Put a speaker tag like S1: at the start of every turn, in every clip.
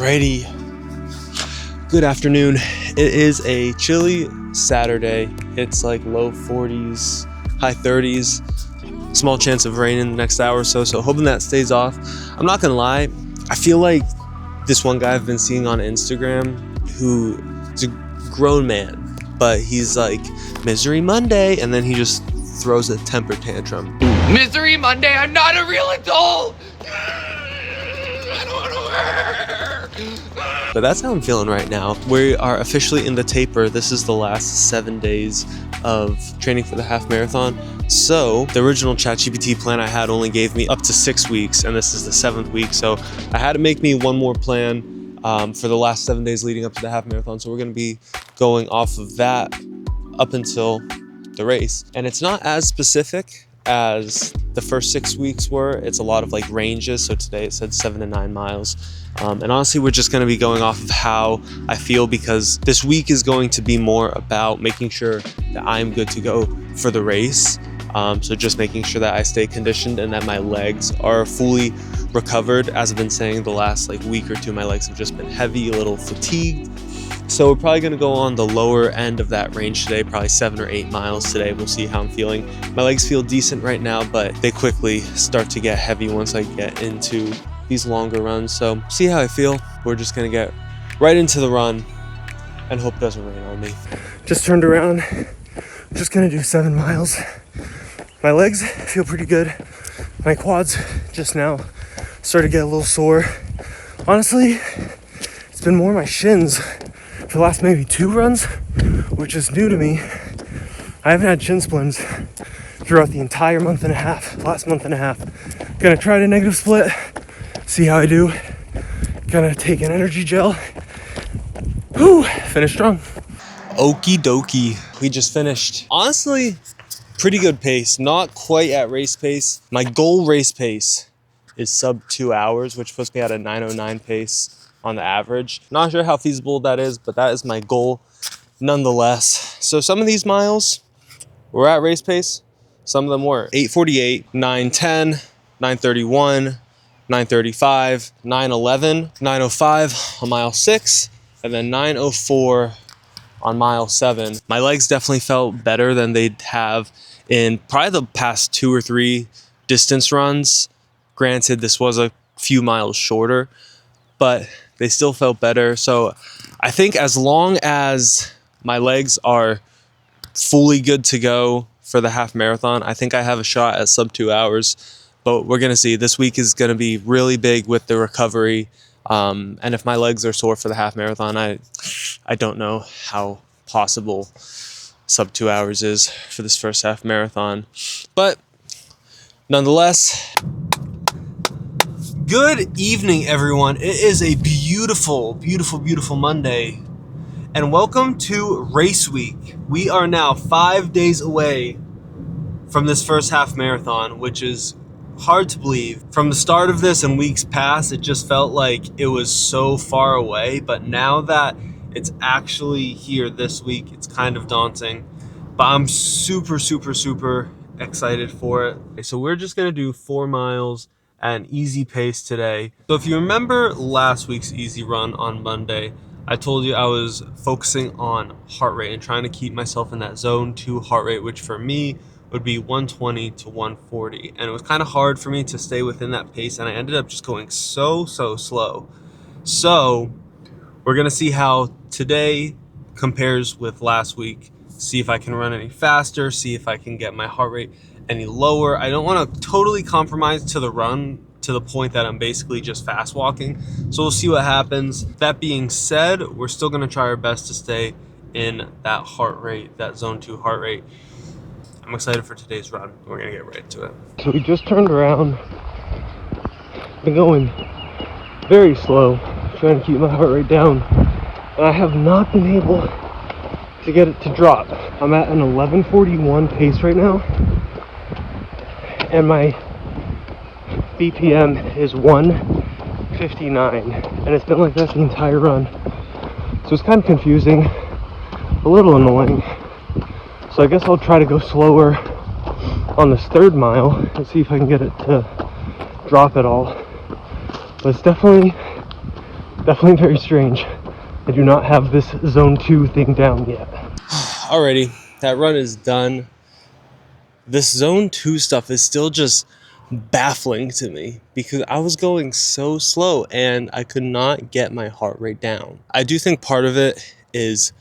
S1: Alrighty. Good afternoon. It is a chilly Saturday. It's like low 40s, high 30s. Small chance of rain in the next hour or so, so hoping that stays off. I'm not gonna lie, I feel like this one guy I've been seeing on Instagram who is a grown man, but he's like, Misery Monday, and then he just throws a temper tantrum.
S2: Misery Monday, I'm not a real adult! I don't want to work!
S1: But that's how I'm feeling right now. We are officially in the taper. This is the last 7 days of training for the half marathon. So the original ChatGPT plan I had only gave me up to 6 weeks, and this is the 7th week. So I had to make me one more plan for the last 7 days leading up to the half marathon. So we're gonna be going off of that up until the race. And it's not as specific as the first 6 weeks were. It's a lot of like ranges. So today it said 7 to 9 miles. And honestly, we're just going to be going off of how I feel, because this week is going to be more about making sure that I'm good to go for the race. So just making sure that I stay conditioned and that my legs are fully recovered. As I've been saying, the last like week or two, my legs have just been heavy, a little fatigued. So we're probably going to go on the lower end of that range today, probably 7 or 8 miles today. We'll see how I'm feeling. My legs feel decent right now, but they quickly start to get heavy once I get into these longer runs. So see how I feel. We're just going to get right into the run and hope it doesn't rain on me. Just turned around. Just going to do 7 miles. My legs feel pretty good. My quads just now started to get a little sore. Honestly, it's been more my shins for the last maybe 2 runs, which is new to me. I haven't had shin splints throughout the entire last month and a half. Gonna try to negative split, see how I do. Gonna take an energy gel. Whew, finish strong. Okie dokie. We just finished. Honestly, pretty good pace. Not quite at race pace. My goal race pace is sub 2 hours, which puts me at a 9:09 pace on the average. Not sure how feasible that is, but that is my goal nonetheless. So some of these miles were at race pace. Some of them were 8:48, 9:10, 9:31, 9:35, 9:11, 9:05 on mile 6, and then 9:04 on mile 7. My legs definitely felt better than they'd have in probably the past 2 or 3 distance runs. Granted, this was a few miles shorter, but they still felt better. So I think as long as my legs are fully good to go for the half marathon, I think I have a shot at sub 2 hours. But we're going to see. This week is going to be really big with the recovery. And if my legs are sore for the half marathon, I don't know how possible sub 2 hours is for this first half marathon. But nonetheless, good evening, everyone. It is a beautiful, beautiful, beautiful Monday. And welcome to race week. We are now 5 days away from this first half marathon, which is hard to believe. From the start of this and weeks past, it just felt like it was so far away. But now that it's actually here this week, it's kind of daunting. But I'm super, super, super excited for it. Okay, so we're just gonna do 4 miles at an easy pace today. So if you remember last week's easy run on Monday, I told you I was focusing on heart rate and trying to keep myself in that zone 2 heart rate, which for me would be 120 to 140. And it was kind of hard for me to stay within that pace, and I ended up just going so slow. So we're gonna see how today compares with last week, see if I can run any faster, see if I can get my heart rate any lower. I don't want to totally compromise to the run to the point that I'm basically just fast walking. So we'll see what happens. That being said, we're still going to try our best to stay in that heart rate, that zone 2 heart rate. I'm excited for today's run. We're going to get right into it. So we just turned around. Been going very slow, trying to keep my heart rate down. And I have not been able to get it to drop. I'm at an 11:41 pace right now. And my BPM is 159, and it's been like that the entire run. So it's kind of confusing, a little annoying. So I guess I'll try to go slower on this 3rd mile and see if I can get it to drop at all. But it's definitely
S3: Definitely very strange. I do not have this zone 2 thing down yet.
S1: Alrighty, that run is done. This zone 2 stuff is still just baffling to me because I was going so slow and I could not get my heart rate down. I do think part of it is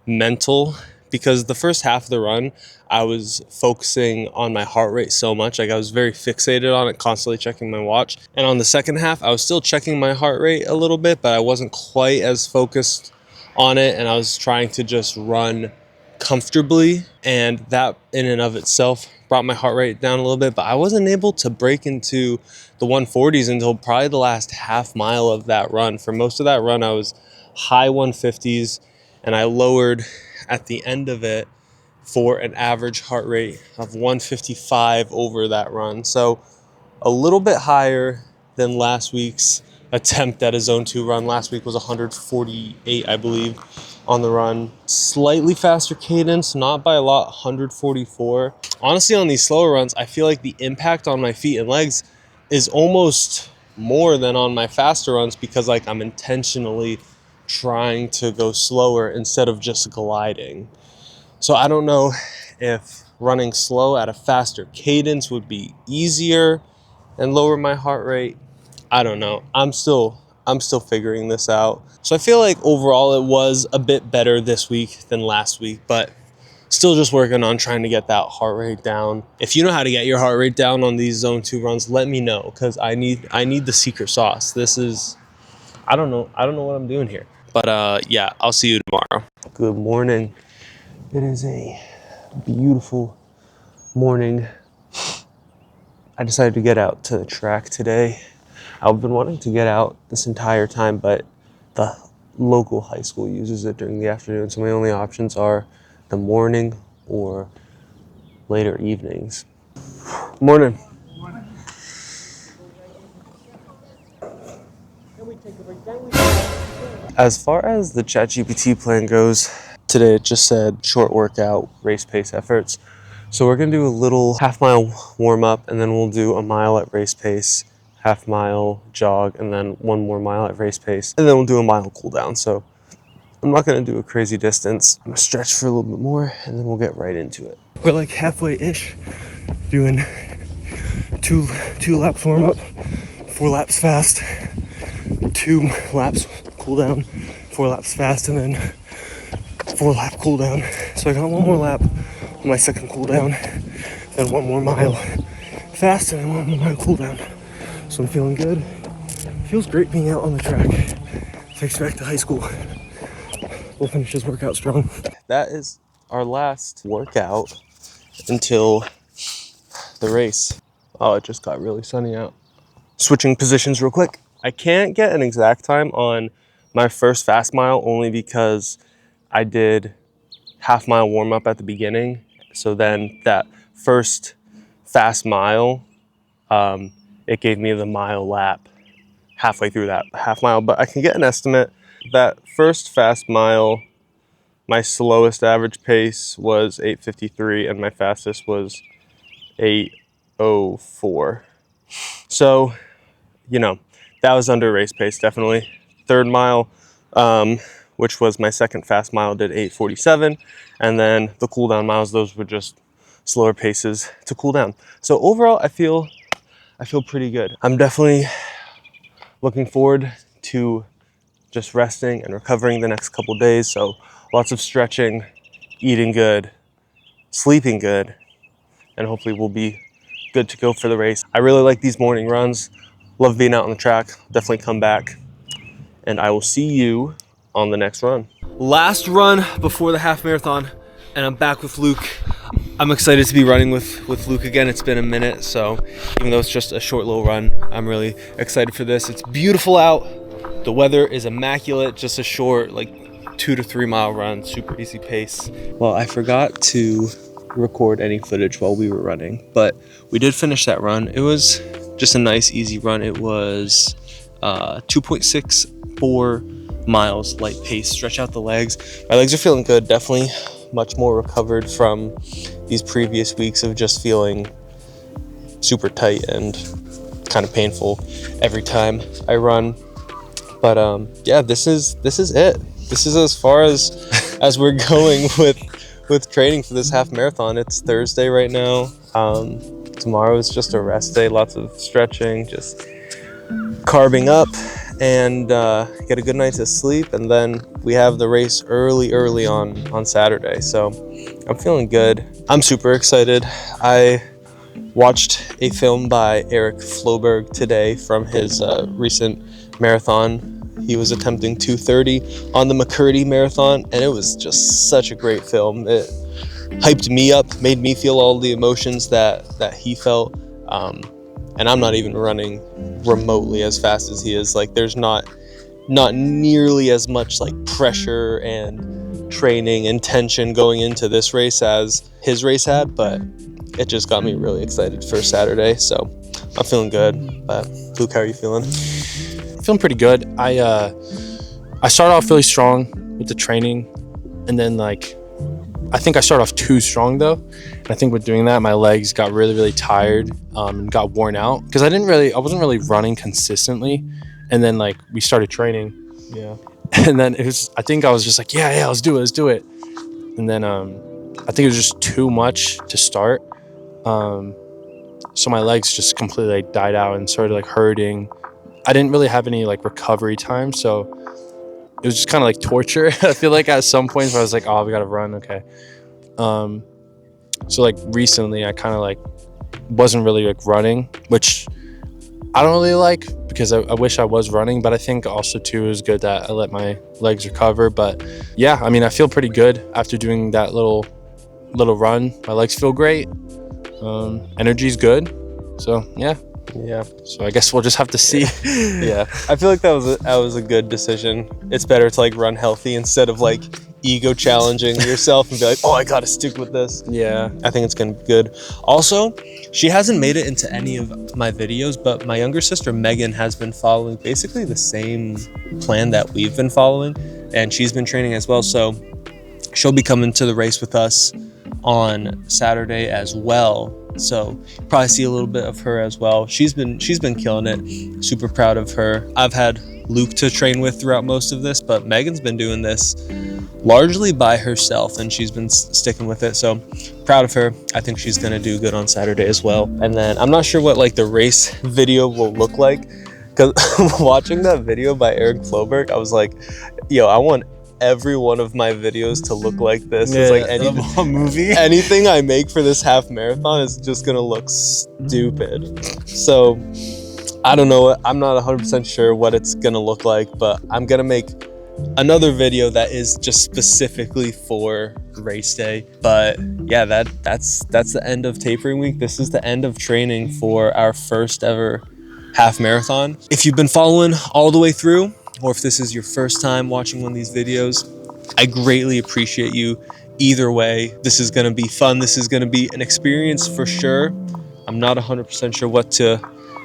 S1: mental because the first half of the run I was focusing on my heart rate so much, like I was very fixated on it, constantly checking my watch. And on the second half I was still checking my heart rate a little bit, but I wasn't quite as focused on it, and I was trying to just run comfortably, and that in and of itself brought my heart rate down a little bit. But I wasn't able to break into the 140s until probably the last half mile of that run. For most of that run I was high 150s, and I lowered at the end of it for an average heart rate of 155 over that run. So a little bit higher than last week's attempt at a zone 2 run. Last week was 148, I believe, on the run. Slightly faster cadence, not by a lot, 144. Honestly, on these slower runs, I feel like the impact on my feet and legs is almost more than on my faster runs because like I'm intentionally trying to go slower instead of just gliding. So I don't know if running slow at a faster cadence would be easier and lower my heart rate. I don't know. I'm still figuring this out. So I feel like overall it was a bit better this week than last week, but still just working on trying to get that heart rate down. If you know how to get your heart rate down on these zone 2 runs, let me know, because I need the secret sauce. This is, I don't know what I'm doing here. But yeah, I'll see you tomorrow. Good morning. It is a beautiful morning. I decided to get out to the track today. I've been wanting to get out this entire time, but the local high school uses it during the afternoon, so my only options are the morning or later evenings. Morning. As far as the ChatGPT plan goes, today it just said short workout, race pace efforts. So we're gonna do a little half-mile warm-up, and then we'll do a mile at race pace, half-mile jog, and then one more mile at race pace, and then we'll do a mile cool down. So I'm not gonna do a crazy distance. I'm gonna stretch for a little bit more, and then we'll get right into it.
S3: We're like halfway-ish, doing two laps warm-up, 4 laps fast, 2 laps cool down, 4 laps fast, and then 4 lap cool down. So I got 1 more lap on my second cool down, then 1 more mile fast, and then 1 more mile cool down. So I'm feeling good. Feels great being out on the track. Takes me back to high school. We'll finish this workout strong.
S1: That is our last workout until the race. Oh, it just got really sunny out. Switching positions real quick. I can't get an exact time on my first fast mile only because I did half mile warm up at the beginning. So then that first fast mile, it gave me the mile lap halfway through that half mile, but I can get an estimate. That first fast mile, my slowest average pace was 8:53 and my fastest was 8:04. So, you know, that was under race pace, definitely. Third mile, which was my second fast mile, did 8:47. And then the cool down miles, those were just slower paces to cool down. So overall, I feel pretty good. I'm definitely looking forward to just resting and recovering the next couple days. So lots of stretching, eating good, sleeping good, and hopefully we'll be good to go for the race. I really like these morning runs. Love being out on the track. Definitely come back, and I will see you on the next run. Last run before the half marathon, and I'm back with Luke. I'm excited to be running with Luke again. It's been a minute, so even though it's just a short little run, I'm really excited for this. It's beautiful out. The weather is immaculate. Just a short, like 2 to 3 mile run, super easy pace. Well, I forgot to record any footage while we were running, but we did finish that run. It was just a nice, easy run. It was 2.64 miles, light pace. Stretch out the legs. My legs are feeling good. Definitely much more recovered from these previous weeks of just feeling super tight and kind of painful every time I run. But yeah, this is it. This is as far as we're going with training for this half marathon. It's Thursday right now. Tomorrow is just a rest day, lots of stretching, just carbing up, and get a good night to sleep. And then we have the race early on Saturday, so I'm feeling good. I'm super excited. I watched a film by Eric Floberg today from his recent marathon. He was attempting 2:30 on the McCurdy Marathon, and it was just such a great film. It hyped me up, made me feel all the emotions that he felt. And I'm not even running remotely as fast as he is. Like, there's not nearly as much like pressure and training and tension going into this race as his race had, but it just got me really excited for Saturday. So I'm feeling good. But Luke, how are you feeling?
S4: Feeling pretty good. I started off really strong with the training, and then I think I started off too strong though. And I think with doing that, my legs got really tired and got worn out because I wasn't really running consistently. And then we started training, and then I think I was just like, yeah, let's do it. And then I think it was just too much to start. So my legs just completely died out and started hurting. I didn't really have any recovery time, so it was just kind of torture. I feel like at some points where I was like, oh, we gotta run, okay. So recently I kind of wasn't really running, which I don't really like because I wish I was running, but I think also too it was good that I let my legs recover. But yeah, I mean, I feel pretty good after doing that little run. My legs feel great. Energy's good. So yeah. So I guess we'll just have to see.
S1: Yeah, I feel like that was a good decision. It's better to run healthy instead of ego challenging yourself and be like, oh, I gotta stick with this.
S4: Yeah,
S1: I think it's gonna be good. Also, she hasn't made it into any of my videos, but my younger sister Megan has been following basically the same plan that we've been following, and she's been training as well. So she'll be coming to the race with us on Saturday as well. So probably see a little bit of her as well. She's been killing it. Super proud of her. I've had Luke to train with throughout most of this, but Megan's been doing this largely by herself, and she's been sticking with it. So proud of her. I think she's gonna do good on Saturday as well. And then I'm not sure what the race video will look like, because watching that video by Eric Floberg, I was like, yo, I want every one of my videos to look like this.
S4: Yeah,
S1: it's
S4: a movie.
S1: Anything I make for this half marathon is just gonna look stupid. So I don't know, I'm not 100% sure what it's gonna look like, but I'm gonna make another video that is just specifically for race day. But yeah, that's the end of tapering week. This is the end of training for our first ever half marathon. If you've been following all the way through, or if this is your first time watching one of these videos, I greatly appreciate you. Either way, this is gonna be fun. This is gonna be an experience for sure. I'm not 100% sure what to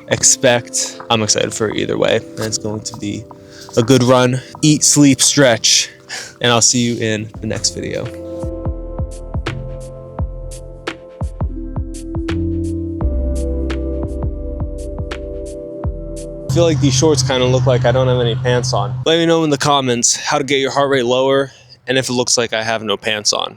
S1: expect. I'm excited for it either way, and it's going to be a good run. Eat, sleep, stretch, and I'll see you in the next video. I feel like these shorts kind of look like I don't have any pants on. Let me know in the comments how to get your heart rate lower and if it looks like I have no pants on.